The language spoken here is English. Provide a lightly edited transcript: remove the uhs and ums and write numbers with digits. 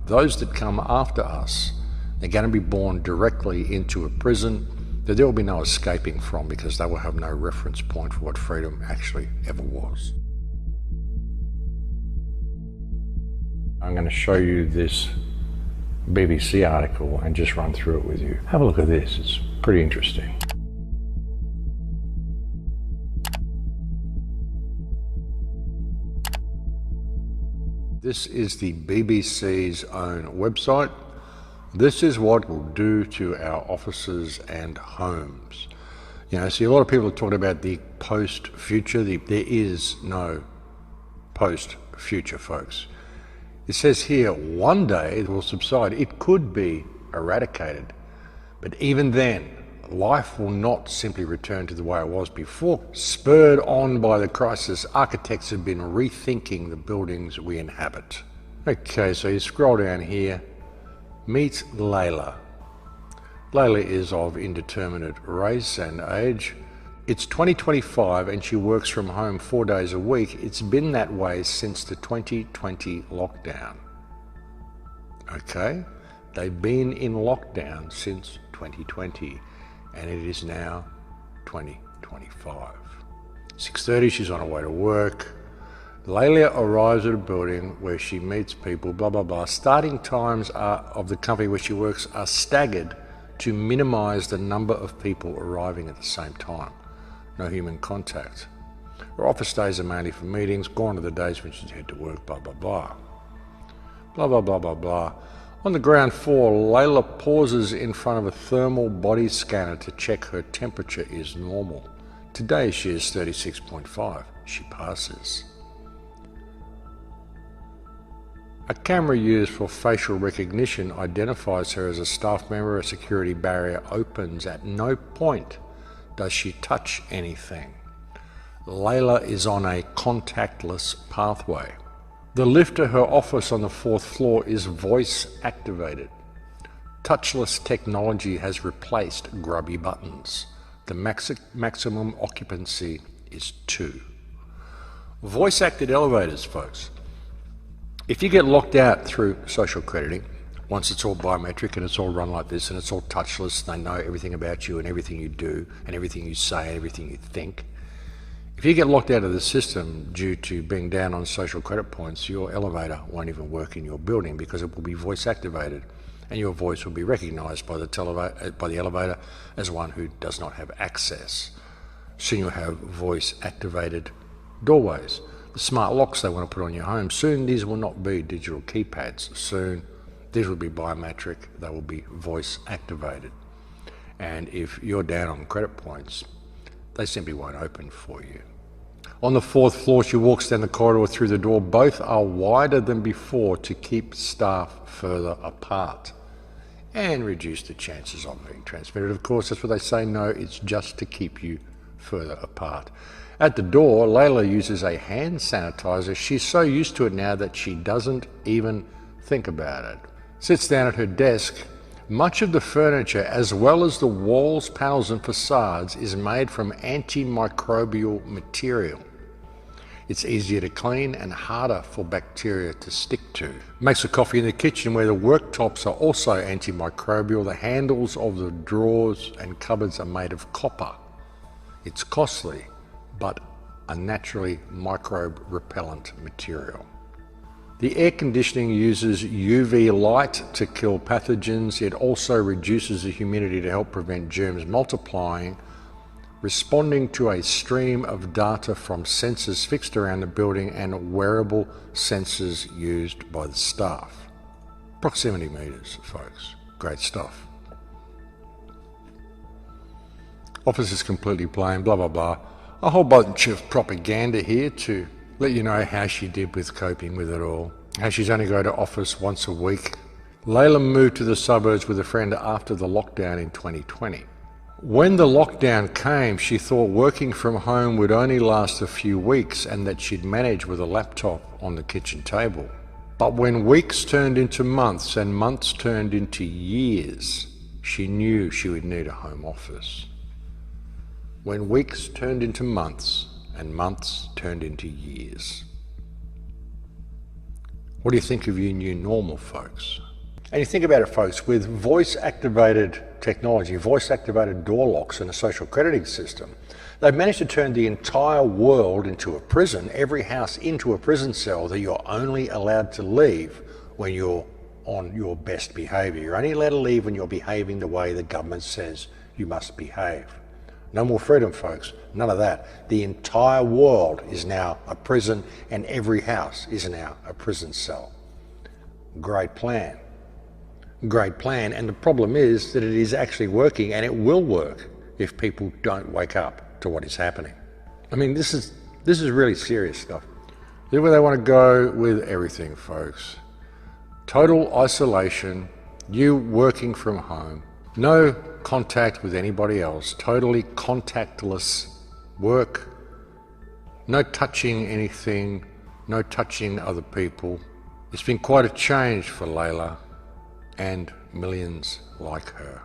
Those that come after us, they're going to be born directly into a prison that there will be no escaping from, because they will have no reference point for what freedom actually ever was. I'm going to show you this BBC article and just run through it with you. Have a look at this, it's pretty interesting. This is the BBC's own website. This is what will do to our offices and homes. You know, see, a lot of people are talking about the post-future. There is no post-future, folks. It says here, one day it will subside. It could be eradicated. But even then, life will not simply return to the way it was before. Spurred on by the crisis, architects have been rethinking the buildings we inhabit. Okay, so you scroll down here. Meet Layla. Layla is of indeterminate race and age. It's 2025 and she works from home 4 days a week. It's been that way since the 2020 lockdown. Okay, they've been in lockdown since 2020 and it is now 2025. 6:30, she's on her way to work. Layla arrives at a building where she meets people, blah, blah, blah. Starting times of the company where she works are staggered to minimize the number of people arriving at the same time. No human contact. Her office days are mainly for meetings, gone are the days when she'd head to work, blah, blah, blah. Blah, blah, blah, blah, blah. On the ground floor, Layla pauses in front of a thermal body scanner to check her temperature is normal. Today she is 36.5. She passes. A camera used for facial recognition identifies her as a staff member. A security barrier opens. At no point does she touch anything. Layla is on a contactless pathway. The lift to her office on the 4th floor is voice activated. Touchless technology has replaced grubby buttons. The maximum occupancy is 2. Voice acted elevators, folks. If you get locked out through social crediting, once it's all biometric and it's all run like this and it's all touchless, they know everything about you and everything you do and everything you say and everything you think. If you get locked out of the system due to being down on social credit points, your elevator won't even work in your building because it will be voice activated and your voice will be recognised by the elevator as one who does not have access. Soon you'll have voice activated doorways. The smart locks they want to put on your home, soon these will not be digital keypads. Soon these will be biometric, they will be voice activated. And if you're down on credit points, they simply won't open for you. On the 4th floor, she walks down the corridor through the door. Both are wider than before to keep staff further apart and reduce the chances of being transmitted. Of course, that's what they say. No, it's just to keep you further apart. At the door, Layla uses a hand sanitizer. She's so used to it now that she doesn't even think about it. Sits down at her desk. Much of the furniture, as well as the walls, panels and facades, is made from antimicrobial material. It's easier to clean and harder for bacteria to stick to. Makes her coffee in the kitchen where the worktops are also antimicrobial. The handles of the drawers and cupboards are made of copper. It's costly, but a naturally microbe repellent material. The air conditioning uses UV light to kill pathogens. It also reduces the humidity to help prevent germs multiplying, responding to a stream of data from sensors fixed around the building and wearable sensors used by the staff. Proximity meters, folks. Great stuff. Office is completely plain, blah, blah, blah. A whole bunch of propaganda here to let you know how she did with coping with it all. How she's only going to office once a week. Layla moved to the suburbs with a friend after the lockdown in 2020. When the lockdown came, she thought working from home would only last a few weeks and that she'd manage with a laptop on the kitchen table. But when weeks turned into months and months turned into years, she knew she would need a home office. When weeks turned into months and months turned into years. What do you think of your new normal, folks? And you think about it, folks, with voice-activated technology, voice-activated door locks and a social crediting system, they've managed to turn the entire world into a prison, every house into a prison cell that you're only allowed to leave when you're on your best behaviour. You're only allowed to leave when you're behaving the way the government says you must behave. No more freedom, folks. None of that. The entire world is now a prison and every house is now a prison cell. Great plan. Great plan. And the problem is that it is actually working, and it will work if people don't wake up to what is happening. I mean, this is really serious stuff. This is where they want to go with everything, folks. Total isolation, you working from home, no contact with anybody else, totally contactless work, no touching anything, no touching other people. It's been quite a change for Layla and millions like her.